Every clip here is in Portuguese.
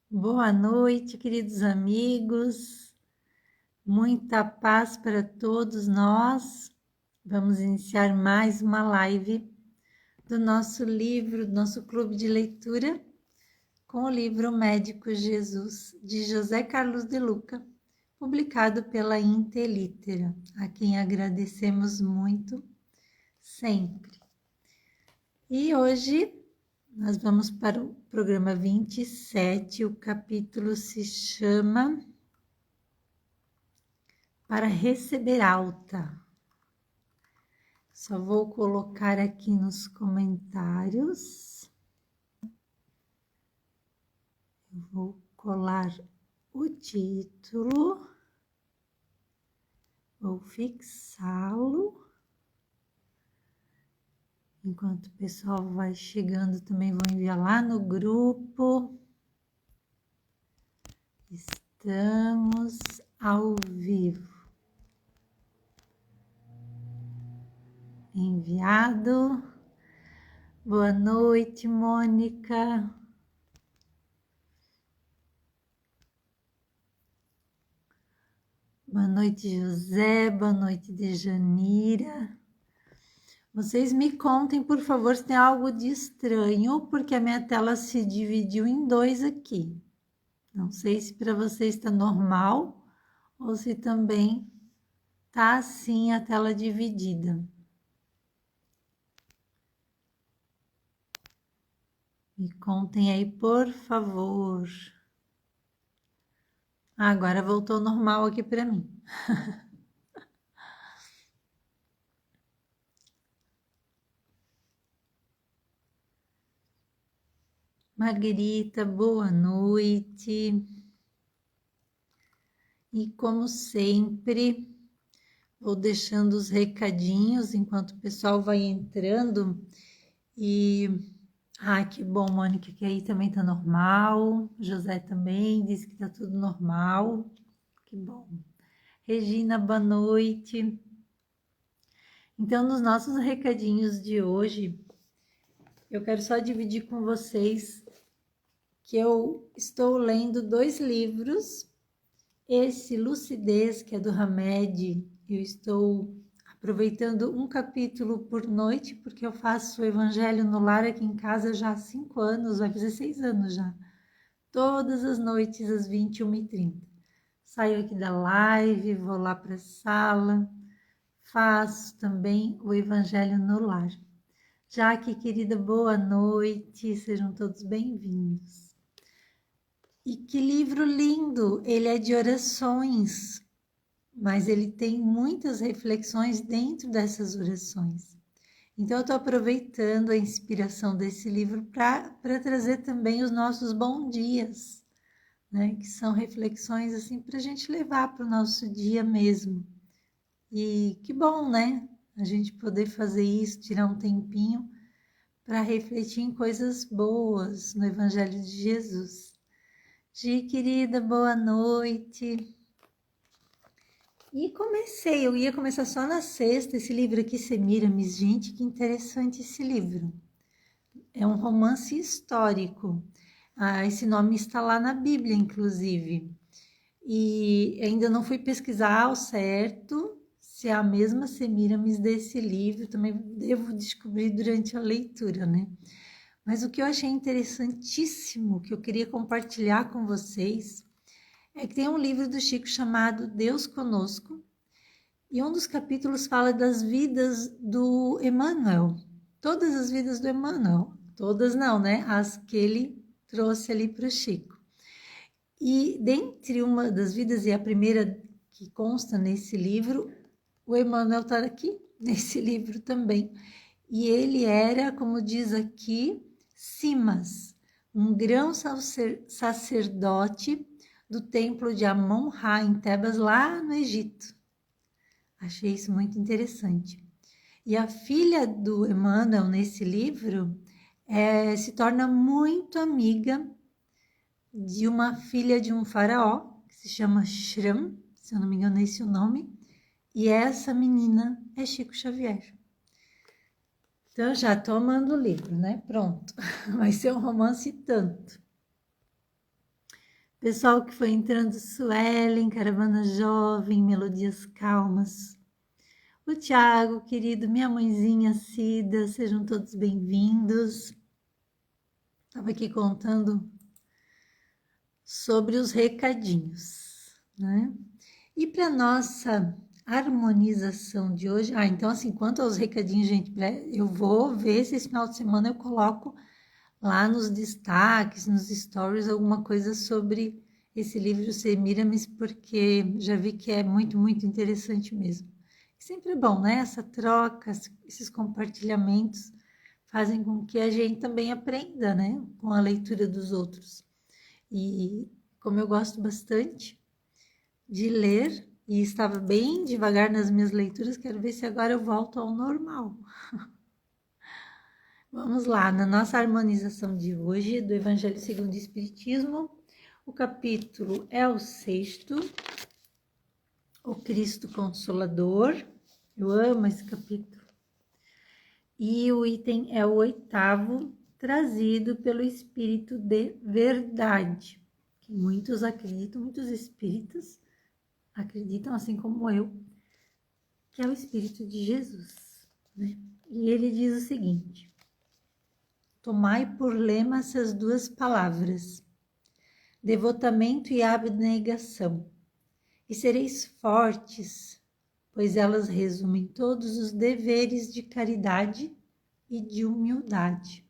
Boa noite, queridos amigos. Muita paz para todos nós. Vamos iniciar mais uma live do nosso livro, do nosso clube de leitura, com o livro Médico Jesus, de José Carlos de Luca, publicado pela Intelitera, a quem agradecemos muito sempre. E hoje nós vamos para o programa 27, o capítulo se chama Para receber alta. Só vou colocar aqui nos comentários. Eu vou colar o título. Vou fixá-lo. Enquanto o pessoal vai chegando, também vou enviar lá no grupo. Estamos ao vivo. Enviado. Boa noite, Mônica. Boa noite, José. Boa noite, Dejanira. Vocês me contem, por favor, se tem algo de estranho, porque a minha tela se dividiu em dois aqui. Não sei se para vocês está normal ou se também está assim a tela dividida. Me contem aí, por favor. Agora voltou normal aqui para mim. Margarita, boa noite. E como sempre, vou deixando os recadinhos enquanto o pessoal vai entrando. Que bom, Mônica, que aí também tá normal. José também disse que tá tudo normal. Que bom. Regina, boa noite. Então, nos nossos recadinhos de hoje, eu quero só dividir com vocês que eu estou lendo 2 livros. Esse Lucidez, que é do Hamed, eu estou aproveitando um capítulo por noite, porque eu faço o Evangelho no Lar aqui em casa já há 5 anos, vai fazer 6 anos já. Todas as noites às 21h30. Saio aqui da live, vou lá para a sala, faço também o Evangelho no Lar. Jaque, querida, boa noite, sejam todos bem-vindos. E que livro lindo! Ele é de orações, mas ele tem muitas reflexões dentro dessas orações. Então, eu estou aproveitando a inspiração desse livro para trazer também os nossos bons dias, né? Que são reflexões assim para a gente levar para o nosso dia mesmo. E que bom, né? A gente poder fazer isso, tirar um tempinho para refletir em coisas boas no Evangelho de Jesus. Gi, querida, boa noite. E eu ia começar só na sexta, esse livro aqui, Semiramis. Gente, que interessante esse livro. É um romance histórico. Esse nome está lá na Bíblia, inclusive. E ainda não fui pesquisar ao certo se é a mesma Semiramis desse livro. Também devo descobrir durante a leitura, né? Mas o que eu achei interessantíssimo, que eu queria compartilhar com vocês, é que tem um livro do Chico chamado Deus Conosco, e um dos capítulos fala das vidas do Emmanuel. Todas as vidas do Emmanuel. Todas não, né? As que ele trouxe ali para o Chico. E dentre uma das vidas, e a primeira que consta nesse livro, o Emmanuel está aqui, nesse livro também. E ele era, como diz aqui, Simas, um grão sacerdote do templo de Amon-Ra, em Tebas, lá no Egito. Achei isso muito interessante. E a filha do Emmanuel, nesse livro, se torna muito amiga de uma filha de um faraó, que se chama Shram, se eu não me engano é esse o nome, e essa menina é Chico Xavier. Então, já estou amando o livro, né? Pronto. Vai ser um romance tanto. Pessoal que foi entrando, Suelen, Caravana Jovem, Melodias Calmas. O Thiago, querido, minha mãezinha Cida, sejam todos bem-vindos. Estava aqui contando sobre os recadinhos, né? E para nossa harmonização de hoje, então assim, quanto aos recadinhos, gente, eu vou ver se esse final de semana eu coloco lá nos destaques, nos stories, alguma coisa sobre esse livro Semiramis, porque já vi que é muito, muito interessante mesmo. Sempre é bom, né? Essa troca, esses compartilhamentos fazem com que a gente também aprenda, né? Com a leitura dos outros. E como eu gosto bastante de ler e estava bem devagar nas minhas leituras, quero ver se agora eu volto ao normal. Vamos lá, na nossa harmonização de hoje, do Evangelho segundo o Espiritismo, o capítulo é o 6º, o Cristo Consolador. Eu amo esse capítulo. E o item é o 8º, trazido pelo Espírito de Verdade, que muitos acreditam, muitos espíritas acreditam, assim como eu, que é o Espírito de Jesus, né? E ele diz o seguinte: tomai por lema essas duas palavras, devotamento e abnegação, e sereis fortes, pois elas resumem todos os deveres de caridade e de humildade.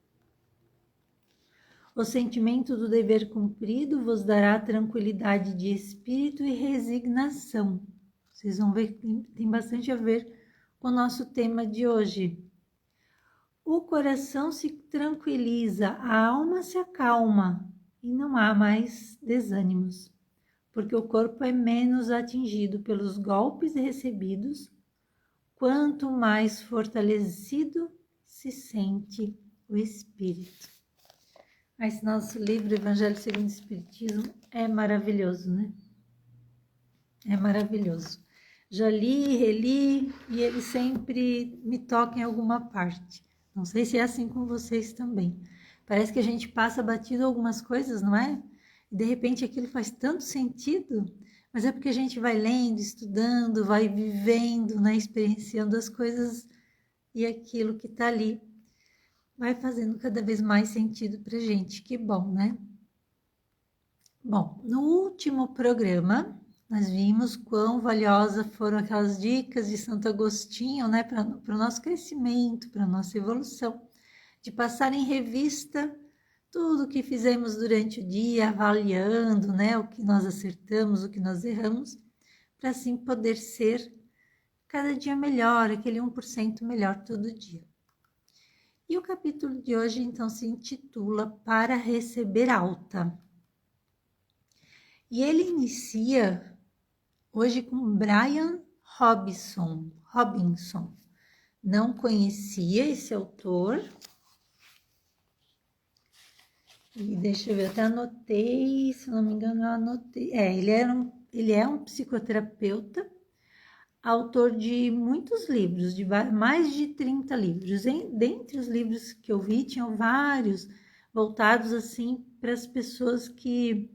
O sentimento do dever cumprido vos dará tranquilidade de espírito e resignação. Vocês vão ver que tem bastante a ver com o nosso tema de hoje. O coração se tranquiliza, a alma se acalma e não há mais desânimos, porque o corpo é menos atingido pelos golpes recebidos, quanto mais fortalecido se sente o espírito. Esse nosso livro, Evangelho segundo o Espiritismo, é maravilhoso, né? É maravilhoso. Já li, reli, e ele sempre me toca em alguma parte. Não sei se é assim com vocês também. Parece que a gente passa batido algumas coisas, não é? E de repente aquilo faz tanto sentido, mas é porque a gente vai lendo, estudando, vai vivendo, né? Experienciando as coisas e aquilo que está ali vai fazendo cada vez mais sentido para a gente. Que bom, né? Bom, no último programa, nós vimos quão valiosas foram aquelas dicas de Santo Agostinho, né, para o nosso crescimento, para a nossa evolução, de passar em revista tudo o que fizemos durante o dia, avaliando, né, o que nós acertamos, o que nós erramos, para assim poder ser cada dia melhor, aquele 1% melhor todo dia. E o capítulo de hoje, então, se intitula Para Receber Alta. E ele inicia hoje com Brian Robinson. Não conhecia esse autor. E deixa eu ver, até anotei, se não me engano, eu anotei. Ele é um psicoterapeuta, autor de muitos livros, de mais de 30 livros. Dentre os livros que eu vi, tinham vários voltados assim para as pessoas que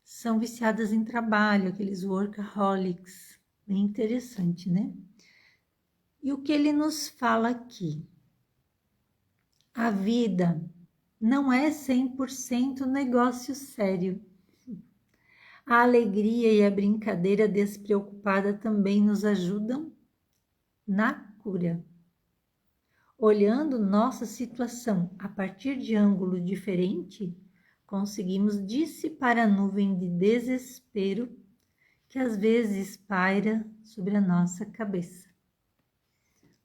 são viciadas em trabalho, aqueles workaholics. Bem interessante, né? E o que ele nos fala aqui? A vida não é 100% negócio sério. A alegria e a brincadeira despreocupada também nos ajudam na cura. Olhando nossa situação a partir de ângulo diferente, conseguimos dissipar a nuvem de desespero que às vezes paira sobre a nossa cabeça.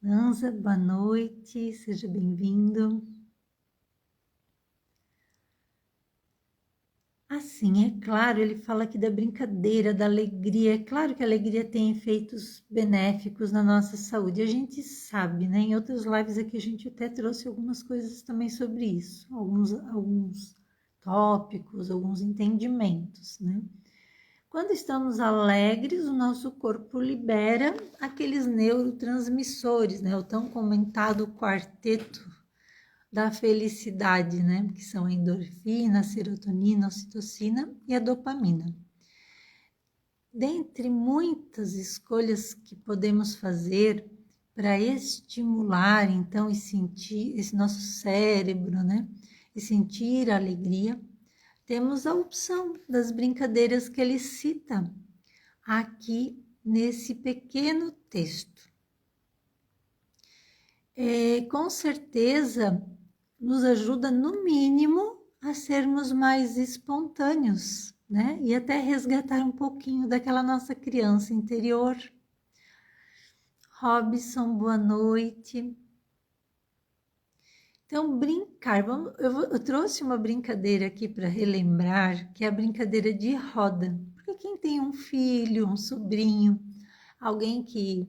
Lanza, boa noite, seja bem-vindo. Assim, é claro, ele fala aqui da brincadeira, da alegria. É claro que a alegria tem efeitos benéficos na nossa saúde, a gente sabe, né? Em outras lives aqui a gente até trouxe algumas coisas também sobre isso, alguns tópicos, alguns entendimentos, né? Quando estamos alegres, o nosso corpo libera aqueles neurotransmissores, né? O tão comentado quarteto da felicidade, né? Que são a endorfina, a serotonina, a ocitocina e a dopamina. Dentre muitas escolhas que podemos fazer para estimular, então, e sentir esse nosso cérebro, né? E sentir a alegria, temos a opção das brincadeiras que ele cita aqui nesse pequeno texto. Com certeza nos ajuda, no mínimo, a sermos mais espontâneos, né? E até resgatar um pouquinho daquela nossa criança interior. Robson, boa noite. Então, brincar. Eu trouxe uma brincadeira aqui para relembrar, que é a brincadeira de roda. Porque quem tem um filho, um sobrinho, alguém que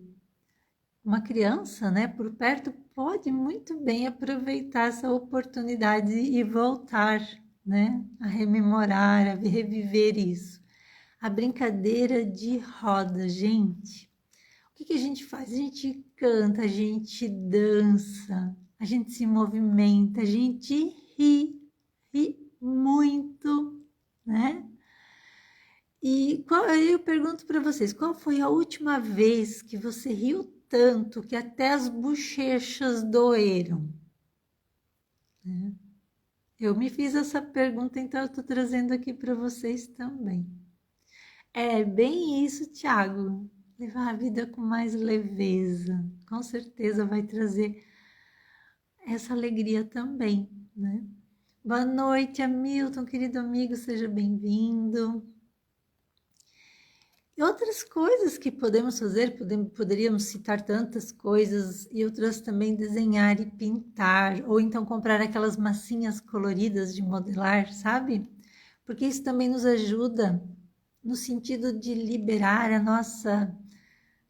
uma criança, né, por perto, pode muito bem aproveitar essa oportunidade e voltar, né, a rememorar, a reviver isso. A brincadeira de roda, gente. O que a gente faz? A gente canta, a gente dança, a gente se movimenta, a gente ri muito, né? E eu pergunto para vocês, qual foi a última vez que você riu tanto que até as bochechas doeram? Né? Eu me fiz essa pergunta, então eu estou trazendo aqui para vocês também. É bem isso, Tiago. Levar a vida com mais leveza, com certeza vai trazer essa alegria também, né? Boa noite, Hamilton, querido amigo, seja bem-vindo. E outras coisas que podemos fazer, poderíamos citar tantas coisas, e outras também desenhar e pintar, ou então comprar aquelas massinhas coloridas de modelar, sabe? Porque isso também nos ajuda no sentido de liberar a nossa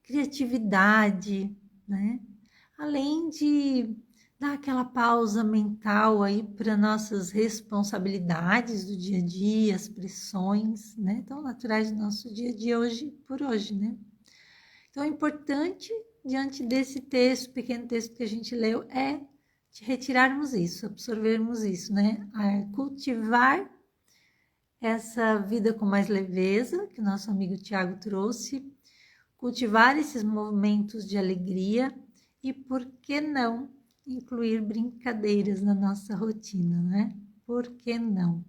criatividade, né? Além de dar aquela pausa mental aí para nossas responsabilidades do dia a dia, as pressões, né? Tão naturais do nosso dia a dia hoje por hoje, né? Então, é importante, diante desse texto, pequeno texto que a gente leu, é de retirarmos isso, absorvermos isso, né? Cultivar essa vida com mais leveza, que o nosso amigo Tiago trouxe, cultivar esses momentos de alegria e, por que não, incluir brincadeiras na nossa rotina, né? Por que não?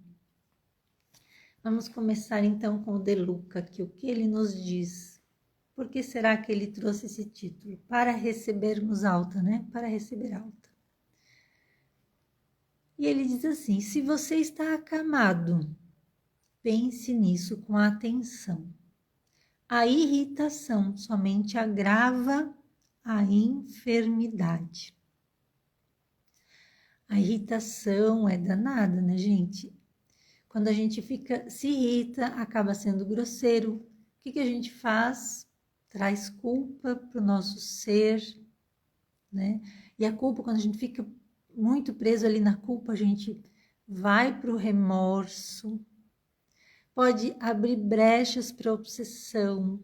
Vamos começar então com o De Luca, que o que ele nos diz? Por que será que ele trouxe esse título? Para recebermos alta, né? Para receber alta. E ele diz assim: se você está acamado, pense nisso com atenção. A irritação somente agrava a enfermidade. A irritação é danada, né, gente? Quando a gente se irrita, acaba sendo grosseiro. O que a gente faz? Traz culpa para o nosso ser, né? E a culpa, quando a gente fica muito preso ali na culpa, a gente vai para o remorso, pode abrir brechas para obsessão.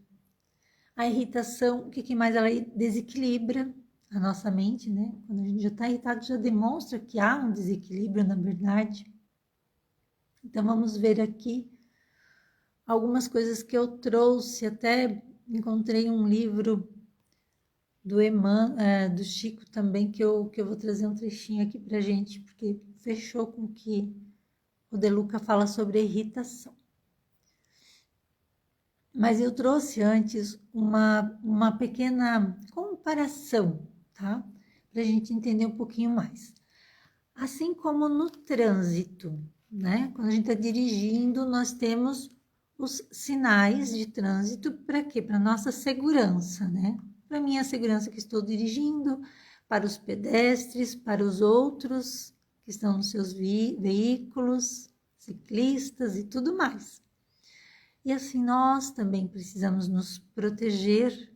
A irritação, o que mais ela desequilibra a nossa mente, né? Quando a gente já está irritado, já demonstra que há um desequilíbrio, na verdade. Então, vamos ver aqui algumas coisas que eu trouxe. Até encontrei um livro do Chico também, que eu vou trazer um trechinho aqui pra gente, porque fechou com o que o De Luca fala sobre a irritação. Mas eu trouxe antes uma pequena comparação, tá? Para a gente entender um pouquinho mais. Assim como no trânsito, né? Quando a gente está dirigindo, nós temos os sinais de trânsito para quê? Para nossa segurança, né? Para minha segurança que estou dirigindo, para os pedestres, para os outros que estão nos seus veículos, ciclistas e tudo mais. E assim nós também precisamos nos proteger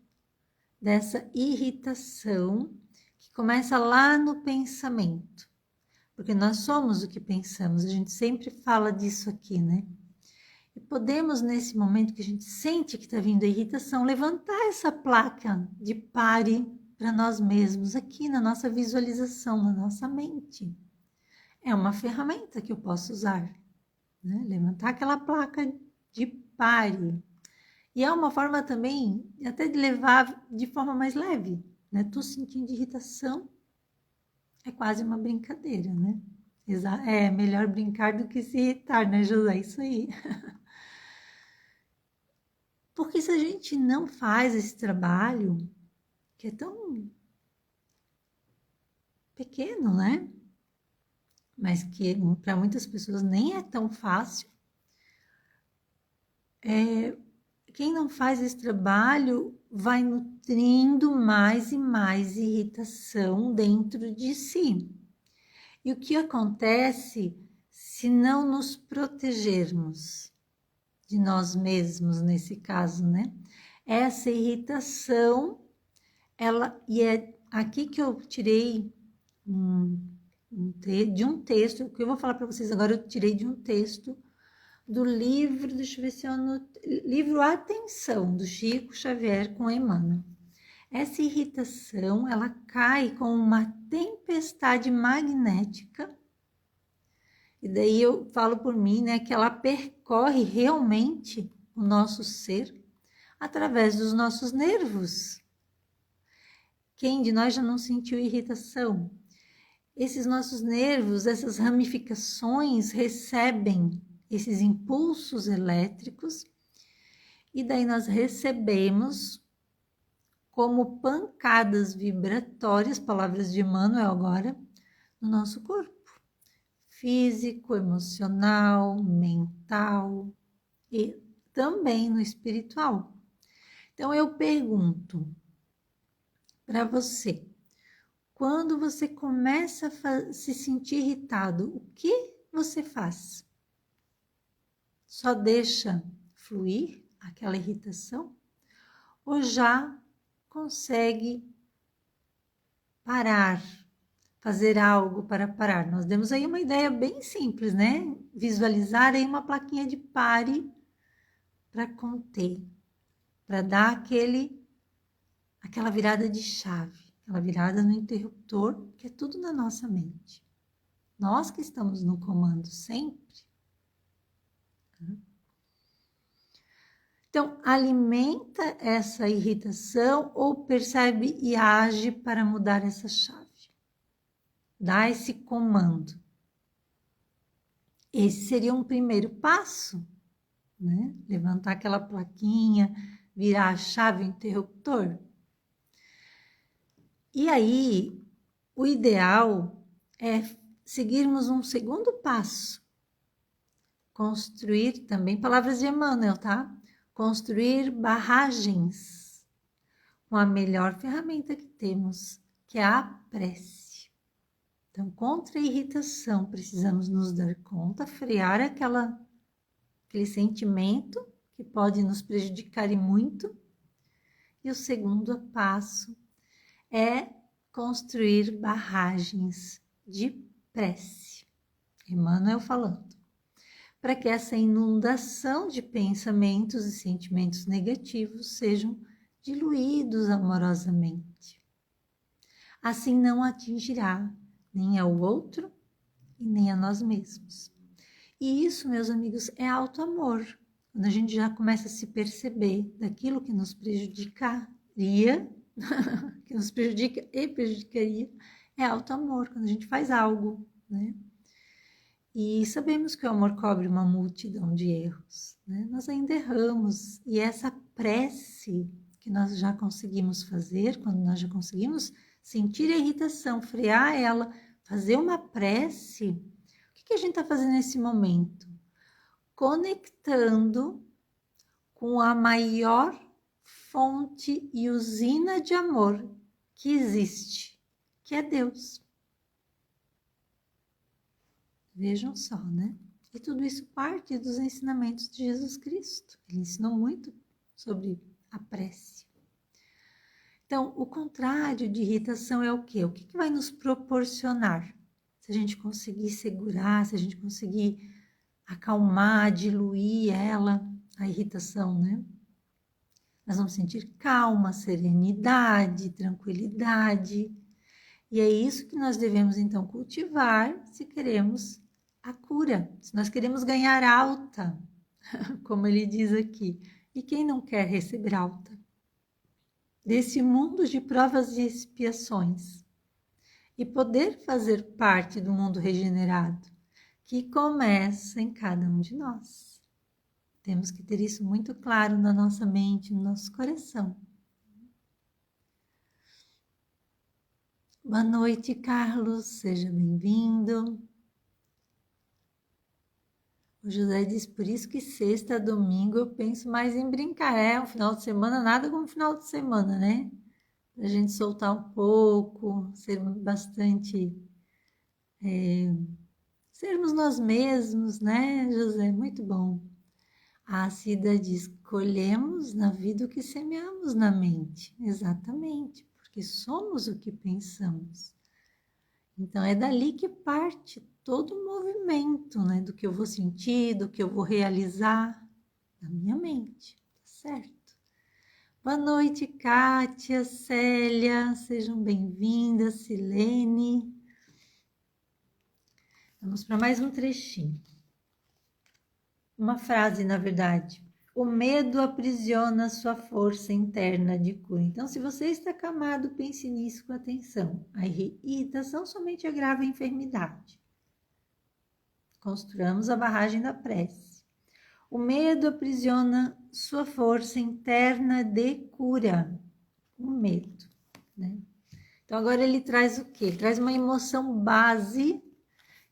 dessa irritação que começa lá no pensamento. Porque nós somos o que pensamos, a gente sempre fala disso aqui, né? E podemos, nesse momento que a gente sente que está vindo a irritação, levantar essa placa de pare para nós mesmos, aqui na nossa visualização, na nossa mente. é uma ferramenta que eu posso usar, né? Levantar aquela placa de pare. E é uma forma também até de levar de forma mais leve, né? Tô sentindo irritação, é quase uma brincadeira, né? É melhor brincar do que se irritar, né, José? Isso aí. Porque se a gente não faz esse trabalho, que é tão pequeno, né? Mas que para muitas pessoas nem é tão fácil, quem não faz esse trabalho vai nutrindo mais e mais irritação dentro de si. E o que acontece se não nos protegermos de nós mesmos, nesse caso, né? Essa irritação, e é aqui que eu tirei de um texto, o que eu vou falar para vocês agora, eu tirei de um texto do livro, deixa eu ver se eu anotei, livro Atenção, do Chico Xavier com Emmanuel. Essa irritação, ela cai com uma tempestade magnética, e daí eu falo por mim, né, que ela percorre realmente o nosso ser através dos nossos nervos. Quem de nós já não sentiu irritação? Esses nossos nervos, essas ramificações recebem esses impulsos elétricos e daí nós recebemos como pancadas vibratórias, palavras de Emmanuel agora, no nosso corpo. Físico, emocional, mental e também no espiritual. Então eu pergunto para você, quando você começa a se sentir irritado, o que você faz? Só deixa fluir aquela irritação? Ou já consegue parar, fazer algo para parar? Nós demos aí uma ideia bem simples, né? Visualizar aí uma plaquinha de pare para conter, para dar aquela virada de chave, aquela virada no interruptor, que é tudo na nossa mente. Nós que estamos no comando sempre. Então, alimenta essa irritação ou percebe e age para mudar essa chave. Dá esse comando. Esse seria um primeiro passo, né? Levantar aquela plaquinha, virar a chave, o interruptor. E aí, o ideal é seguirmos um segundo passo. Construir também, palavras de Emmanuel, tá? Construir barragens com a melhor ferramenta que temos, que é a prece. Então, contra a irritação, precisamos nos dar conta, frear aquele sentimento que pode nos prejudicar e muito. E o segundo passo é construir barragens de prece. Emmanuel falando. Para que essa inundação de pensamentos e sentimentos negativos sejam diluídos amorosamente. Assim não atingirá nem ao outro e nem a nós mesmos. E isso, meus amigos, é auto-amor. Quando a gente já começa a se perceber daquilo que nos prejudicaria, que nos prejudica e prejudicaria, é auto-amor, quando a gente faz algo, né? E sabemos que o amor cobre uma multidão de erros, né? Nós ainda erramos, e essa prece que nós já conseguimos fazer, quando nós já conseguimos sentir a irritação, frear ela, fazer uma prece, o que a gente está fazendo nesse momento? Conectando com a maior fonte e usina de amor que existe, que é Deus. Vejam só, né? E tudo isso parte dos ensinamentos de Jesus Cristo. Ele ensinou muito sobre a prece. Então, o contrário de irritação é o quê? O que vai nos proporcionar? Se a gente conseguir segurar, se a gente conseguir acalmar, diluir ela, a irritação, né? Nós vamos sentir calma, serenidade, tranquilidade. E é isso que nós devemos, então, cultivar se queremos a cura, se nós queremos ganhar alta, como ele diz aqui. E quem não quer receber alta? Desse mundo de provas e expiações. E poder fazer parte do mundo regenerado, que começa em cada um de nós. Temos que ter isso muito claro na nossa mente, no nosso coração. Boa noite, Carlos, seja bem-vindo. O José diz, por isso que sexta, domingo eu penso mais em brincar. Um final de semana, nada como final de semana, né? Pra gente soltar um pouco, ser bastante... sermos nós mesmos, né, José? Muito bom. A Cida diz, colhemos na vida o que semeamos na mente. Exatamente, porque somos o que pensamos. Então, é dali que parte todo o movimento, né? Do que eu vou sentir, do que eu vou realizar, na minha mente, tá certo? Boa noite, Kátia, Célia, sejam bem-vindas, Silene. Vamos para mais um trechinho. Uma frase, na verdade. O medo aprisiona sua força interna de cura. Então, se você está acamado, pense nisso com atenção. A irritação somente agrava a enfermidade. Construamos a barragem da prece. O medo aprisiona sua força interna de cura. O medo, né? Então, agora ele traz o quê? Ele traz uma emoção base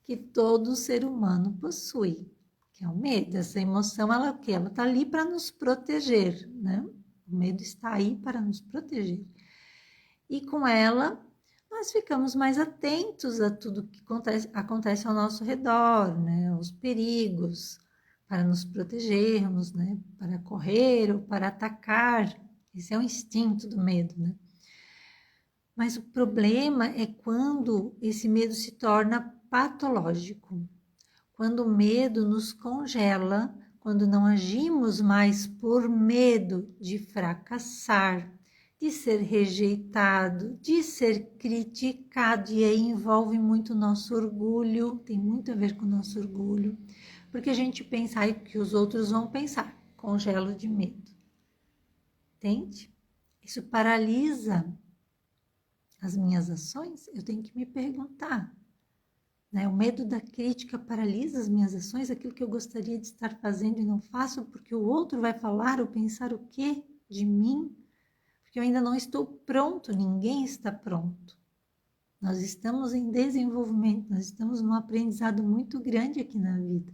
que todo ser humano possui, que é o medo. Essa emoção, ela é o quê? Ela está ali para nos proteger, né? O medo está aí para nos proteger. E com ela, nós ficamos mais atentos a tudo que acontece ao nosso redor, né? Os perigos, para nos protegermos, né? Para correr ou para atacar. Esse é o instinto do medo, né? Mas o problema é quando esse medo se torna patológico. Quando o medo nos congela, quando não agimos mais por medo de fracassar, de ser rejeitado, de ser criticado, e aí envolve muito o nosso orgulho, tem muito a ver com o nosso orgulho, porque a gente pensa o que os outros vão pensar, congelo de medo. Entende? Isso paralisa as minhas ações. Eu tenho que me perguntar, né? O medo da crítica paralisa as minhas ações, aquilo que eu gostaria de estar fazendo e não faço porque o outro vai falar ou pensar o quê de mim? Porque eu ainda não estou pronto, ninguém está pronto. Nós estamos em desenvolvimento, nós estamos num aprendizado muito grande aqui na vida.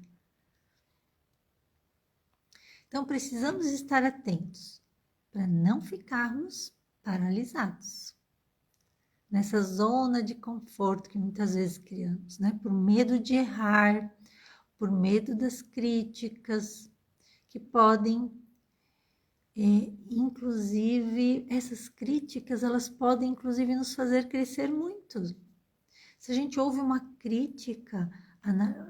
Então, precisamos estar atentos para não ficarmos paralisados nessa zona de conforto que muitas vezes criamos, né? Por medo de errar, por medo das críticas, que podem, inclusive, essas críticas, elas podem, inclusive, nos fazer crescer muito. Se a gente ouve uma crítica,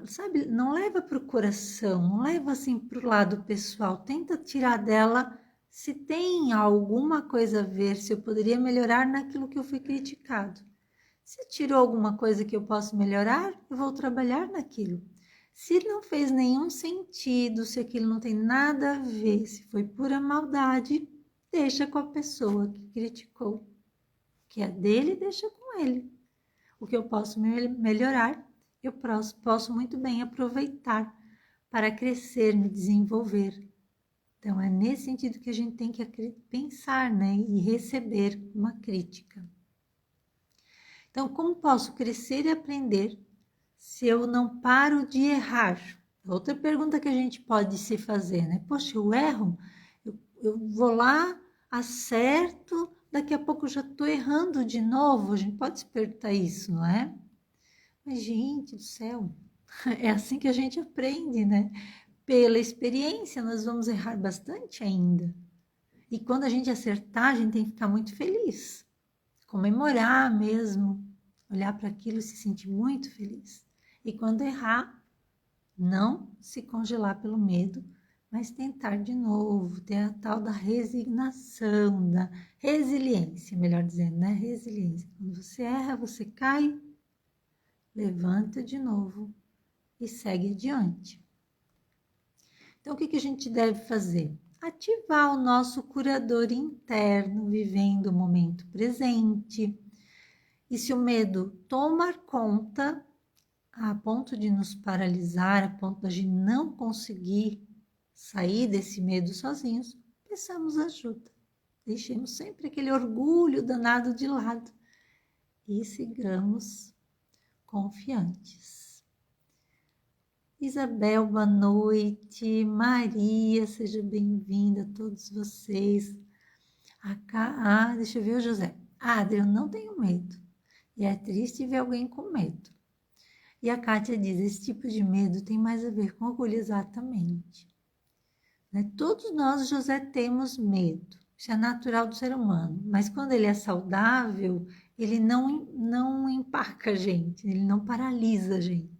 sabe, não leva para o coração, não leva assim para o lado pessoal, tenta tirar dela se tem alguma coisa a ver, se eu poderia melhorar naquilo que eu fui criticado. Se tirou alguma coisa que eu posso melhorar, eu vou trabalhar naquilo. Se não fez nenhum sentido, se aquilo não tem nada a ver, se foi pura maldade, deixa com a pessoa que criticou. O que é dele, deixa com ele. O que eu posso melhorar, eu posso muito bem aproveitar para crescer, me desenvolver. Então, é nesse sentido que a gente tem que pensar, né? E receber uma crítica. Então, como posso crescer e aprender se eu não paro de errar? Outra pergunta que a gente pode se fazer, né? Poxa, eu erro, eu vou lá, acerto, daqui a pouco eu já estou errando de novo. A gente pode despertar isso, não é? Mas, gente do céu, é assim que a gente aprende, né? Pela experiência, nós vamos errar bastante ainda. E quando a gente acertar, a gente tem que ficar muito feliz. Comemorar mesmo, olhar para aquilo e se sentir muito feliz. E quando errar, não se congelar pelo medo, mas tentar de novo, ter a tal da resignação, da resiliência, melhor dizendo, né? Resiliência. Quando você erra, você cai, levanta de novo e segue adiante. Então, o que a gente deve fazer? Ativar o nosso curador interno, vivendo o momento presente. E se o medo tomar conta, a ponto de nos paralisar, a ponto de a gente não conseguir sair desse medo sozinhos, peçamos ajuda. Deixemos sempre aquele orgulho danado de lado e sigamos confiantes. Isabel, boa noite. Maria, seja bem-vinda a todos vocês. Deixa eu ver o José. Adri, eu não tenho medo. E é triste ver alguém com medo. E a Kátia diz, esse tipo de medo tem mais a ver com orgulho, exatamente. Né? Todos nós, José, temos medo. Isso é natural do ser humano. Mas quando ele é saudável, ele não empaca a gente, ele não paralisa a gente.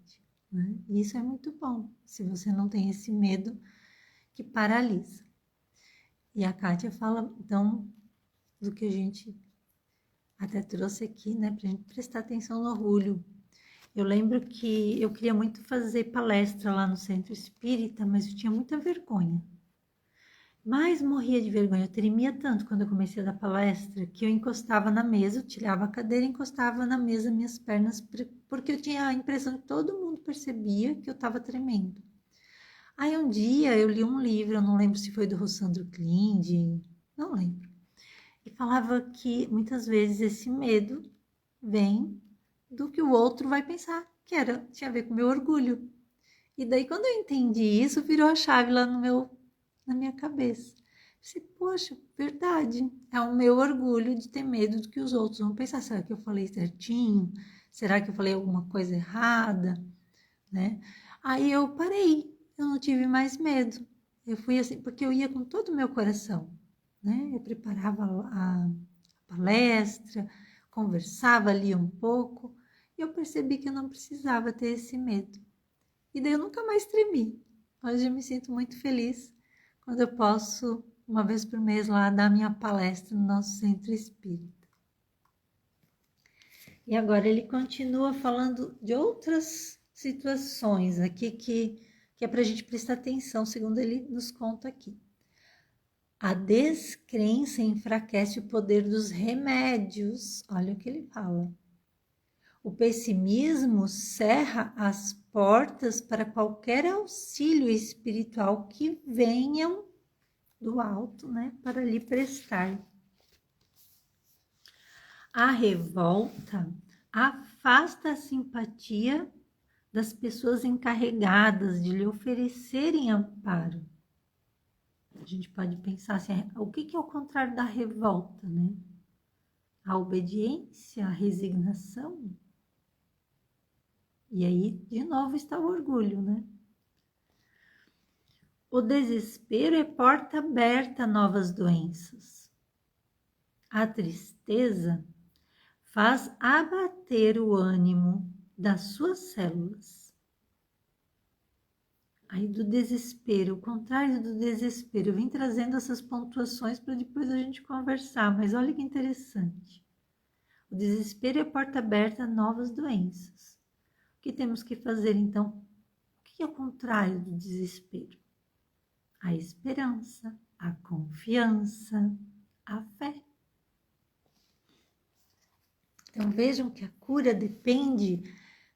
Né? E isso é muito bom, se você não tem esse medo que paralisa. E a Kátia fala, então, do que a gente até trouxe aqui, né? Para a gente prestar atenção no orgulho. Eu lembro que eu queria muito fazer palestra lá no Centro Espírita, mas eu tinha muita vergonha. Mas morria de vergonha, eu tremia tanto quando eu comecei a dar palestra, que eu encostava na mesa, eu tirava a cadeira e encostava na mesa minhas pernas, porque eu tinha a impressão que todo mundo percebia que eu estava tremendo. Aí um dia eu li um livro, eu não lembro se foi do Rossandro Klinde, não lembro. E falava que muitas vezes esse medo vem do que o outro vai pensar, tinha a ver com o meu orgulho. E daí, quando eu entendi isso, virou a chave lá na minha cabeça. Pensei, poxa, verdade, é o meu orgulho de ter medo do que os outros vão pensar. Será que eu falei certinho? Será que eu falei alguma coisa errada? Né? Aí eu parei, eu não tive mais medo. Eu fui assim, porque eu ia com todo o meu coração. Né? Eu preparava a palestra, conversava ali um pouco, e eu percebi que eu não precisava ter esse medo. E daí eu nunca mais tremi. Hoje eu me sinto muito feliz quando eu posso, uma vez por mês, lá dar minha palestra no nosso centro espírita. E agora ele continua falando de outras situações aqui que é para a gente prestar atenção, segundo ele nos conta aqui. A descrença enfraquece o poder dos remédios. Olha o que ele fala. O pessimismo cerra as portas para qualquer auxílio espiritual que venham do alto, né, para lhe prestar. A revolta afasta a simpatia das pessoas encarregadas de lhe oferecerem amparo. A gente pode pensar assim, o que é o contrário da revolta, né? A obediência, a resignação. E aí, de novo, está o orgulho, né? O desespero é porta aberta a novas doenças. A tristeza faz abater o ânimo das suas células. Aí do desespero, o contrário do desespero, eu vim trazendo essas pontuações para depois a gente conversar, mas olha que interessante. O desespero é porta aberta a novas doenças. O que temos que fazer então? O que é o contrário do desespero? A esperança, a confiança, a fé. Então vejam que a cura depende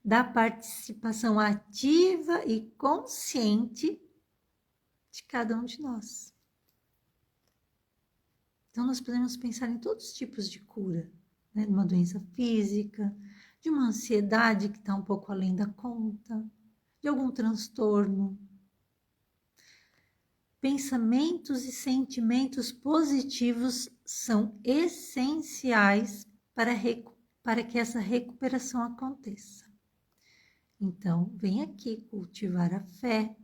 da participação ativa e consciente de cada um de nós. Então nós podemos pensar em todos os tipos de cura, né? De uma doença física, de uma ansiedade que está um pouco além da conta, de algum transtorno. Pensamentos e sentimentos positivos são essenciais para que essa recuperação aconteça. Então, vem aqui cultivar a fé,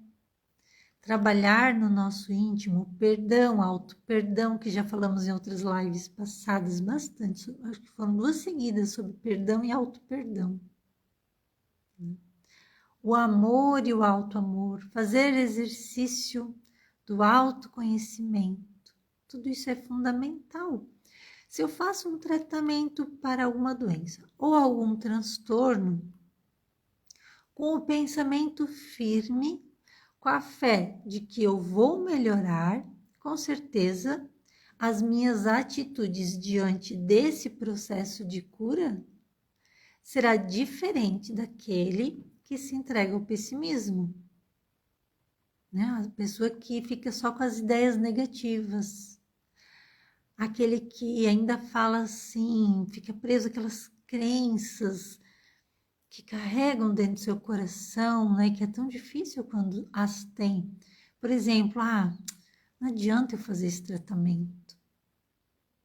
trabalhar no nosso íntimo o perdão, auto-perdão, que já falamos em outras lives passadas bastante, acho que foram 2 seguidas sobre perdão e auto-perdão. O amor e o auto-amor, fazer exercício do autoconhecimento. Tudo isso é fundamental. Se eu faço um tratamento para alguma doença ou algum transtorno, com o pensamento firme, com a fé de que eu vou melhorar, com certeza as minhas atitudes diante desse processo de cura será diferente daquele que se entrega ao pessimismo, né? A pessoa que fica só com as ideias negativas, aquele que ainda fala assim, fica preso àquelas crenças que carregam dentro do seu coração, né? Que é tão difícil quando as tem. Por exemplo, não adianta eu fazer esse tratamento,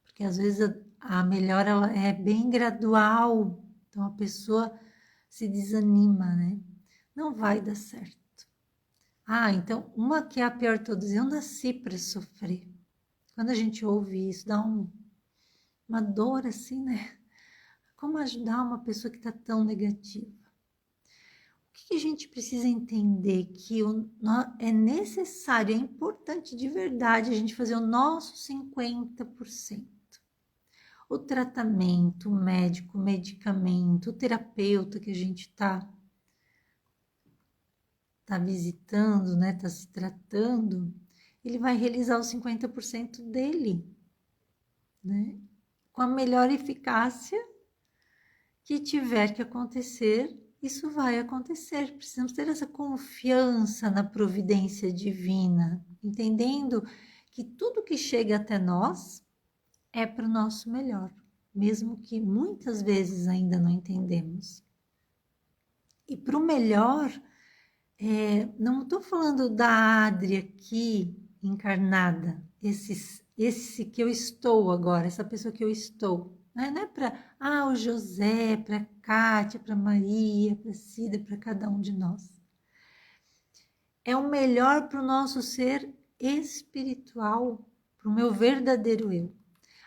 porque às vezes a melhora ela é bem gradual, então a pessoa se desanima, né? Não vai dar certo. Então uma que é a pior de todas, eu nasci para sofrer. Quando a gente ouve isso, dá uma dor assim, né? Como ajudar uma pessoa que está tão negativa? O que a gente precisa entender? Que é necessário, é importante de verdade a gente fazer o nosso 50%. O tratamento, o médico, o medicamento, o terapeuta que a gente tá visitando, né? Tá se tratando, ele vai realizar os 50% dele, né? Com a melhor eficácia que tiver que acontecer, isso vai acontecer. Precisamos ter essa confiança na providência divina, entendendo que tudo que chega até nós é para o nosso melhor, mesmo que muitas vezes ainda não entendemos. E para o melhor, não estou falando da Adri aqui encarnada, esse que eu estou agora, essa pessoa que eu estou. Não é para o José, para a Kátia, para a Maria, para a Cida, para cada um de nós. É o melhor para o nosso ser espiritual, para o meu verdadeiro eu.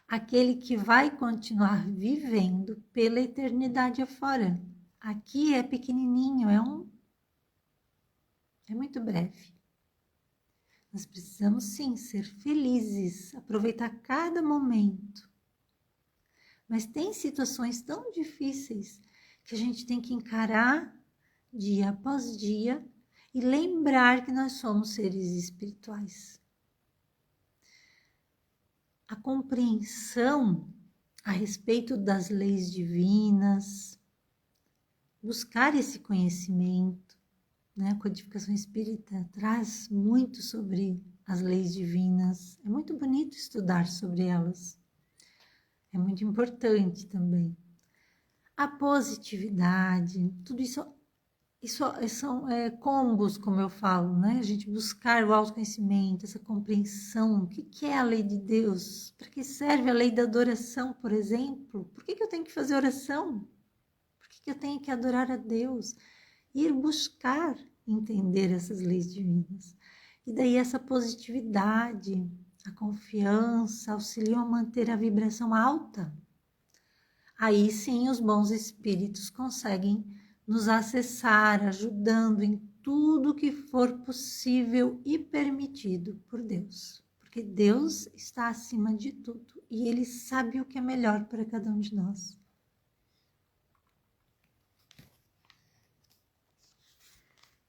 Aquele que vai continuar vivendo pela eternidade afora. Aqui é pequenininho, é muito breve. Nós precisamos sim ser felizes, aproveitar cada momento. Mas tem situações tão difíceis que a gente tem que encarar dia após dia e lembrar que nós somos seres espirituais. A compreensão a respeito das leis divinas, buscar esse conhecimento, né? A codificação espírita traz muito sobre as leis divinas. É muito bonito estudar sobre elas. É muito importante também. A positividade, tudo isso são combos, como eu falo, né? A gente buscar o autoconhecimento, essa compreensão. O que é a lei de Deus? Para que serve a lei da adoração, por exemplo? Por que eu tenho que fazer oração? Por que eu tenho que adorar a Deus? Ir buscar entender essas leis divinas. E daí essa positividade, a confiança auxiliam a manter a vibração alta. Aí sim os bons espíritos conseguem nos acessar, ajudando em tudo que for possível e permitido por Deus. Porque Deus está acima de tudo e Ele sabe o que é melhor para cada um de nós.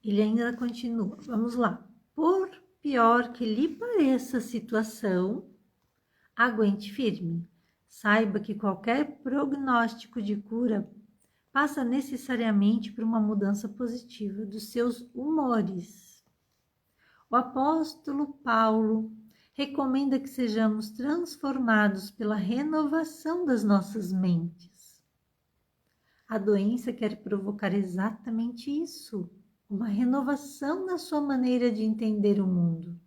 Ele ainda continua, vamos lá. Por pior que lhe pareça a situação, aguente firme. Saiba que qualquer prognóstico de cura passa necessariamente por uma mudança positiva dos seus humores. O apóstolo Paulo recomenda que sejamos transformados pela renovação das nossas mentes. A doença quer provocar exatamente isso, uma renovação na sua maneira de entender o mundo.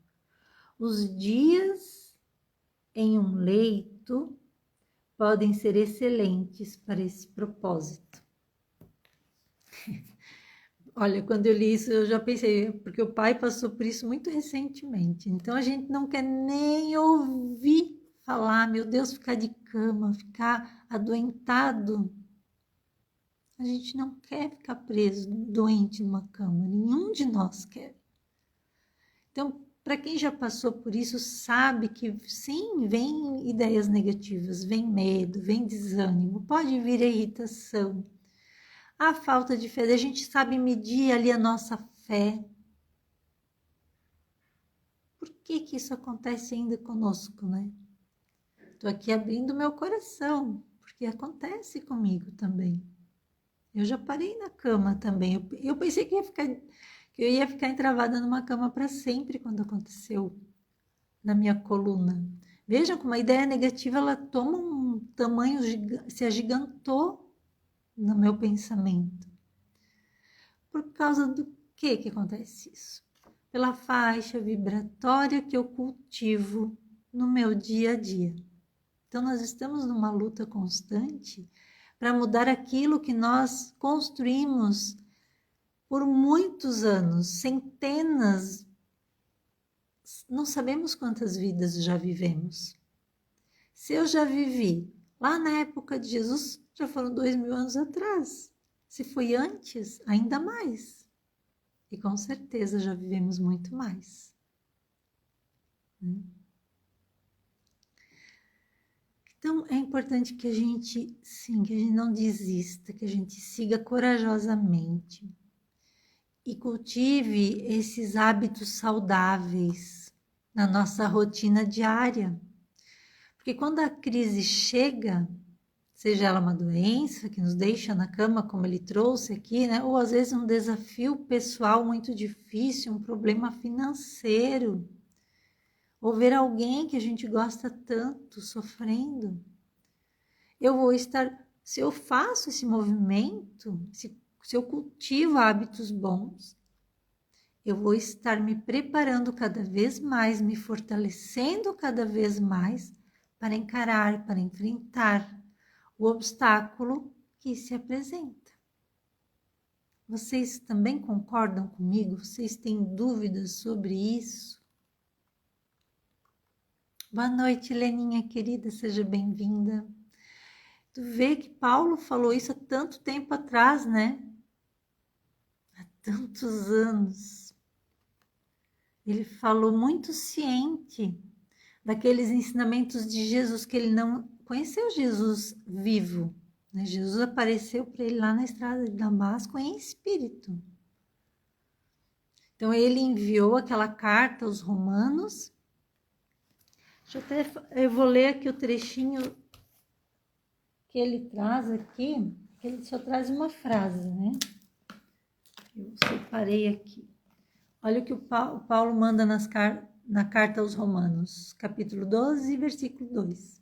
Os dias em um leito podem ser excelentes para esse propósito. Olha, quando eu li isso, eu já pensei, porque o pai passou por isso muito recentemente. Então, a gente não quer nem ouvir falar, meu Deus, ficar de cama, ficar adoentado. A gente não quer ficar preso, doente numa cama. Nenhum de nós quer. Então, para quem já passou por isso, sabe que sim, vem ideias negativas, vem medo, vem desânimo, pode vir a irritação, a falta de fé. A gente sabe medir ali a nossa fé. Por que que isso acontece ainda conosco, né? Estou aqui abrindo meu coração, porque acontece comigo também. Eu já parei na cama também. Eu pensei que eu ia ficar entravada numa cama para sempre quando aconteceu na minha coluna. Vejam como a ideia negativa ela toma um tamanho, se agigantou no meu pensamento. Por causa do que acontece isso? Pela faixa vibratória que eu cultivo no meu dia a dia. Então, nós estamos numa luta constante para mudar aquilo que nós construímos por muitos anos, centenas, não sabemos quantas vidas já vivemos. Se eu já vivi lá na época de Jesus, já foram 2000 anos atrás. Se foi antes, ainda mais. E com certeza já vivemos muito mais. Então, é importante que a gente, sim, que a gente não desista, que a gente siga corajosamente e cultive esses hábitos saudáveis na nossa rotina diária. Porque quando a crise chega, seja ela uma doença que nos deixa na cama, como ele trouxe aqui, né? Ou às vezes um desafio pessoal muito difícil, um problema financeiro, ou ver alguém que a gente gosta tanto sofrendo, eu vou estar, se eu faço esse movimento, se eu cultivo hábitos bons, eu vou estar me preparando cada vez mais, me fortalecendo cada vez mais para encarar, para enfrentar o obstáculo que se apresenta. Vocês também concordam comigo? Vocês têm dúvidas sobre isso? Boa noite, Leninha querida, seja bem-vinda. Tu vê que Paulo falou isso há tanto tempo atrás, né? Há tantos anos. Ele falou muito ciente daqueles ensinamentos de Jesus, que ele não conheceu Jesus vivo, né? Jesus apareceu para ele lá na estrada de Damasco em espírito. Então ele enviou aquela carta aos romanos. Eu vou ler aqui o trechinho que ele traz aqui, que ele só traz uma frase, né? Eu separei aqui. Olha o que o Paulo manda na carta aos Romanos, capítulo 12, versículo 2.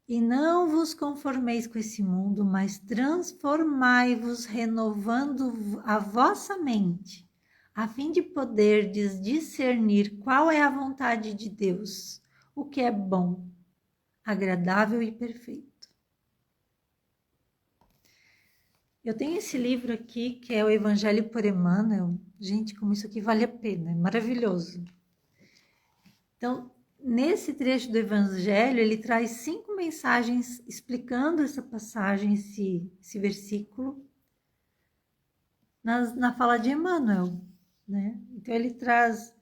E não vos conformeis com esse mundo, mas transformai-vos, renovando a vossa mente, a fim de poderdes discernir qual é a vontade de Deus, o que é bom, agradável e perfeito. Eu tenho esse livro aqui, que é o Evangelho por Emmanuel. Gente, como isso aqui vale a pena, é maravilhoso. Então, nesse trecho do Evangelho, ele traz 5 mensagens explicando essa passagem, esse versículo, na fala de Emmanuel, né? Então, ele traz,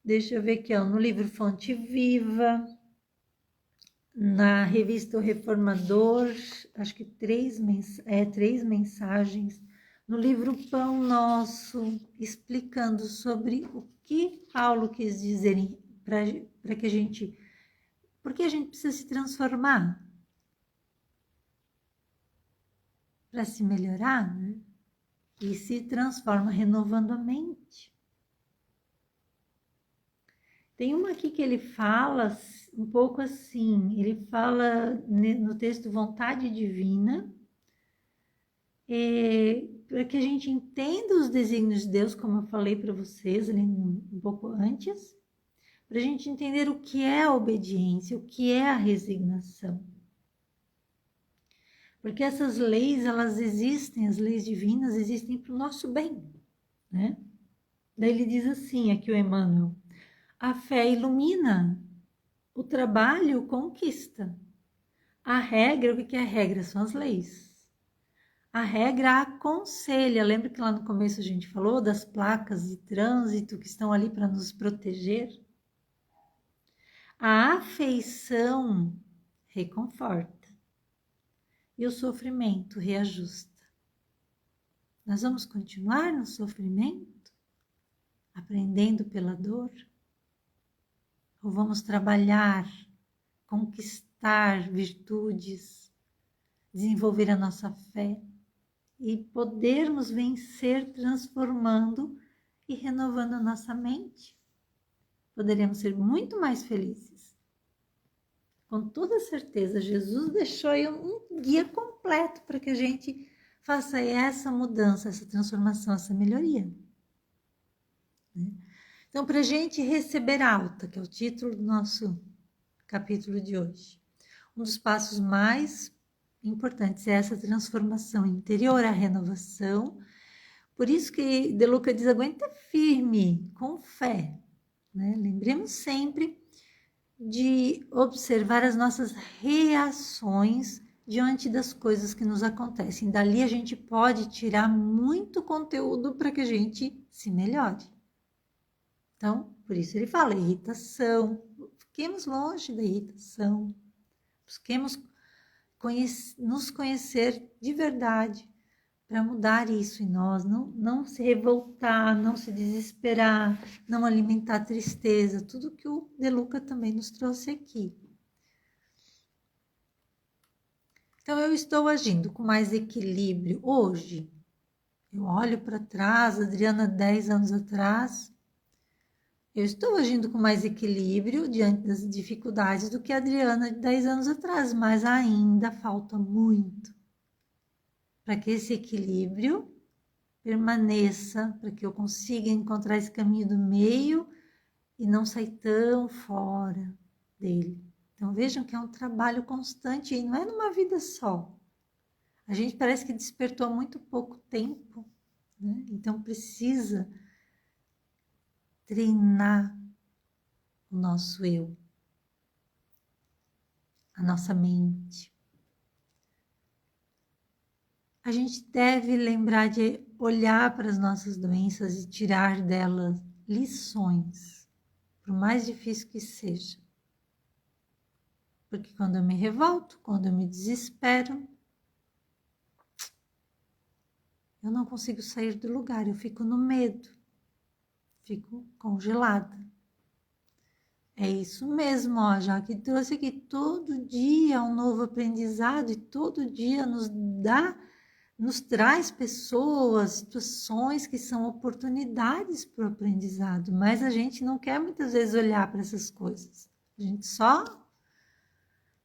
deixa eu ver aqui, ó, no livro Fonte Viva, na revista O Reformador, acho que 3 mensagens, no livro Pão Nosso, explicando sobre o que Paulo quis dizer para que a gente, porque a gente precisa se transformar para se melhorar, né? E se transforma renovando a mente. Tem uma aqui que ele fala um pouco assim, ele fala no texto vontade divina, para que a gente entenda os desígnios de Deus, como eu falei para vocês ali um pouco antes, para a gente entender o que é a obediência, o que é a resignação. Porque essas leis, elas existem, as leis divinas existem para o nosso bem, né? Daí ele diz assim, aqui o Emmanuel, a fé ilumina, o trabalho conquista. A regra, o que é a regra? São as leis. A regra aconselha. Lembra que lá no começo a gente falou das placas de trânsito que estão ali para nos proteger? A afeição reconforta e o sofrimento reajusta. Nós vamos continuar no sofrimento, aprendendo pela dor? Ou vamos trabalhar, conquistar virtudes, desenvolver a nossa fé e podermos vencer transformando e renovando a nossa mente? Poderemos ser muito mais felizes. Com toda certeza, Jesus deixou aí um guia completo para que a gente faça essa mudança, essa transformação, essa melhoria. Então, para a gente receber alta, que é o título do nosso capítulo de hoje, um dos passos mais importantes é essa transformação interior, a renovação. Por isso que De Luca diz, aguenta firme, com fé. Né? Lembremos sempre de observar as nossas reações diante das coisas que nos acontecem. Dali a gente pode tirar muito conteúdo para que a gente se melhore. Então, por isso ele fala, irritação, fiquemos longe da irritação, busquemos nos conhecer de verdade para mudar isso em nós, não se revoltar, não se desesperar, não alimentar tristeza, tudo que o De Luca também nos trouxe aqui. Então, eu estou agindo com mais equilíbrio hoje. Eu olho para trás, Adriana, 10 anos atrás, eu estou agindo com mais equilíbrio diante das dificuldades do que a Adriana de 10 anos atrás, mas ainda falta muito para que esse equilíbrio permaneça, para que eu consiga encontrar esse caminho do meio e não sair tão fora dele. Então vejam que é um trabalho constante e não é numa vida só. A gente parece que despertou há muito pouco tempo, né? Então precisa treinar o nosso eu, a nossa mente. A gente deve lembrar de olhar para as nossas doenças e tirar delas lições, por mais difícil que seja. Porque quando eu me revolto, quando eu me desespero, eu não consigo sair do lugar, eu fico no medo, fico congelada. É isso mesmo, ó, já que trouxe aqui todo dia um novo aprendizado e todo dia nos traz pessoas, situações que são oportunidades para o aprendizado, mas a gente não quer muitas vezes olhar para essas coisas. A gente só,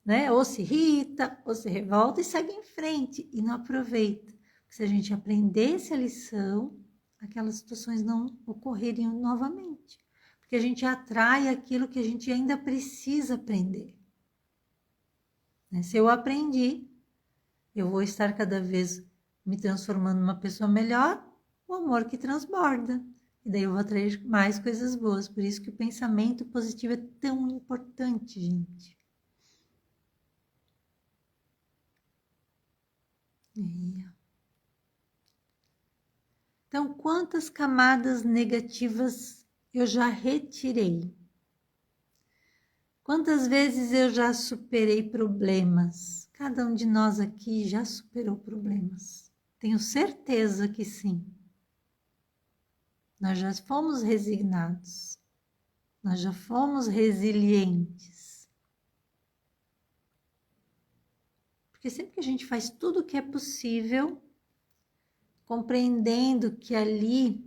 né, ou se irrita, ou se revolta e segue em frente e não aproveita. Porque se a gente aprendesse a lição, aquelas situações não ocorreriam novamente. Porque a gente atrai aquilo que a gente ainda precisa aprender. Né? Se eu aprendi, eu vou estar cada vez me transformando numa pessoa melhor, o amor que transborda. E daí eu vou atrair mais coisas boas. Por isso que o pensamento positivo é tão importante, gente. Então, quantas camadas negativas eu já retirei? Quantas vezes eu já superei problemas? Cada um de nós aqui já superou problemas. Tenho certeza que sim. Nós já fomos resignados. Nós já fomos resilientes. Porque sempre que a gente faz tudo o que é possível, compreendendo que ali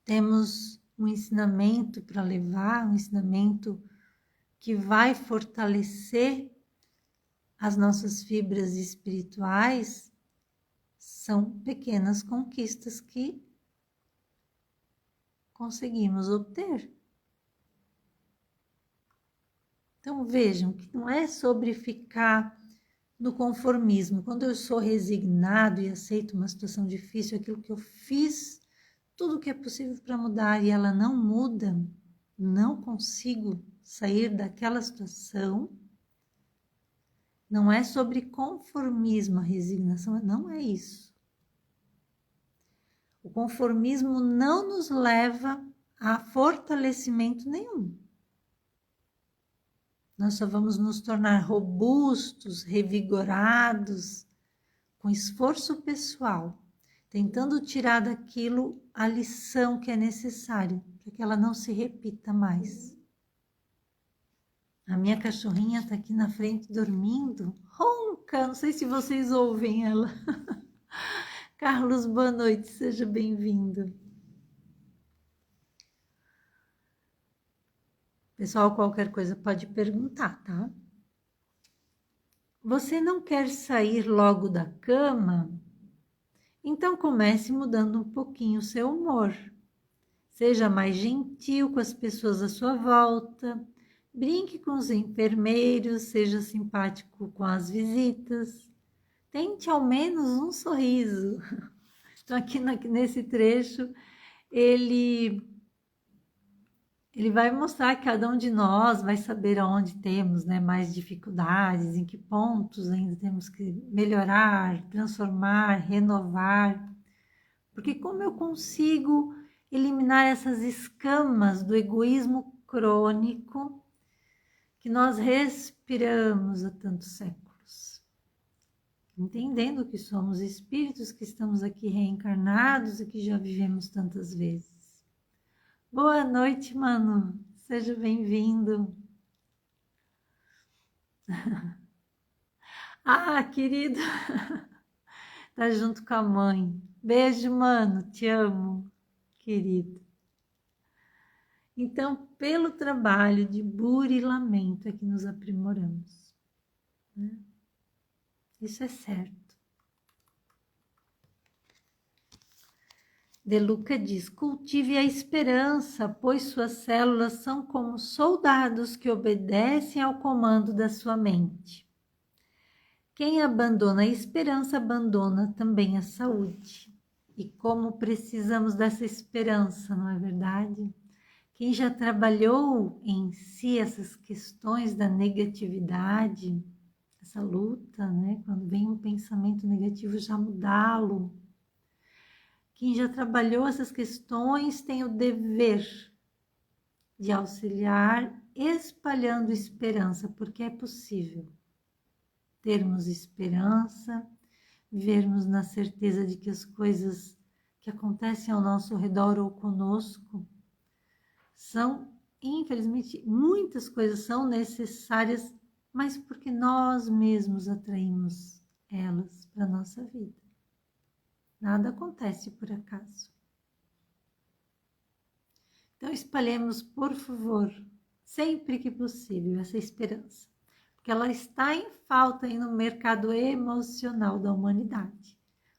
temos um ensinamento para levar, um ensinamento que vai fortalecer as nossas fibras espirituais, são pequenas conquistas que conseguimos obter. Então vejam que não é sobre ficar no conformismo. Quando eu sou resignado e aceito uma situação difícil, aquilo que eu fiz, tudo que é possível para mudar e ela não muda, não consigo sair daquela situação, Não é sobre conformismo a resignação, não é isso. O conformismo não nos leva a fortalecimento nenhum. Nós só vamos nos tornar robustos, revigorados, com esforço pessoal, tentando tirar daquilo a lição que é necessária, para que ela não se repita mais. A minha cachorrinha está aqui na frente dormindo, ronca, não sei se vocês ouvem ela. Carlos, boa noite, seja bem-vindo. Pessoal, qualquer coisa pode perguntar, tá? Você não quer sair logo da cama? Então comece mudando um pouquinho o seu humor. Seja mais gentil com as pessoas à sua volta, brinque com os enfermeiros, seja simpático com as visitas. Tente ao menos um sorriso. Então aqui nesse trecho, ele vai mostrar que cada um de nós vai saber aonde temos, né, mais dificuldades, em que pontos ainda temos que melhorar, transformar, renovar. Porque como eu consigo eliminar essas escamas do egoísmo crônico que nós respiramos há tantos séculos? Entendendo que somos espíritos que estamos aqui reencarnados e que já vivemos tantas vezes. Boa noite, mano. Seja bem-vindo. Ah, querido. Tá junto com a mãe. Beijo, mano. Te amo, querido. Então, pelo trabalho de burilamento é que nos aprimoramos, né? Isso é certo. De Luca diz: cultive a esperança, pois suas células são como soldados que obedecem ao comando da sua mente. Quem abandona a esperança, abandona também a saúde. E como precisamos dessa esperança, não é verdade? Quem já trabalhou em si essas questões da negatividade, essa luta, né? Quando vem um pensamento negativo, já mudá-lo. Quem já trabalhou essas questões tem o dever de auxiliar espalhando esperança, porque é possível termos esperança, vivermos na certeza de que as coisas que acontecem ao nosso redor ou conosco são, infelizmente, muitas coisas são necessárias, mas porque nós mesmos atraímos elas para a nossa vida. Nada acontece por acaso. Então, espalhemos, por favor, sempre que possível, essa esperança. Porque ela está em falta aí no mercado emocional da humanidade.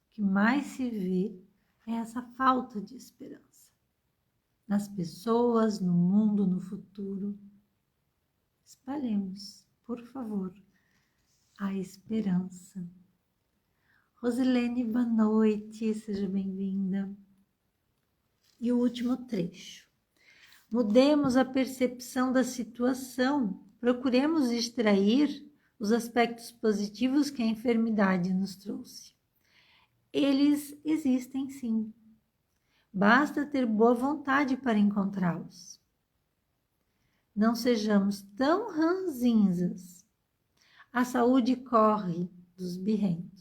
O que mais se vê é essa falta de esperança. Nas pessoas, no mundo, no futuro. Espalhemos, por favor, a esperança. Rosilene, boa noite, seja bem-vinda. E o último trecho. Mudemos a percepção da situação, procuremos extrair os aspectos positivos que a enfermidade nos trouxe. Eles existem sim, basta ter boa vontade para encontrá-los. Não sejamos tão ranzinzas, a saúde corre dos birrentos.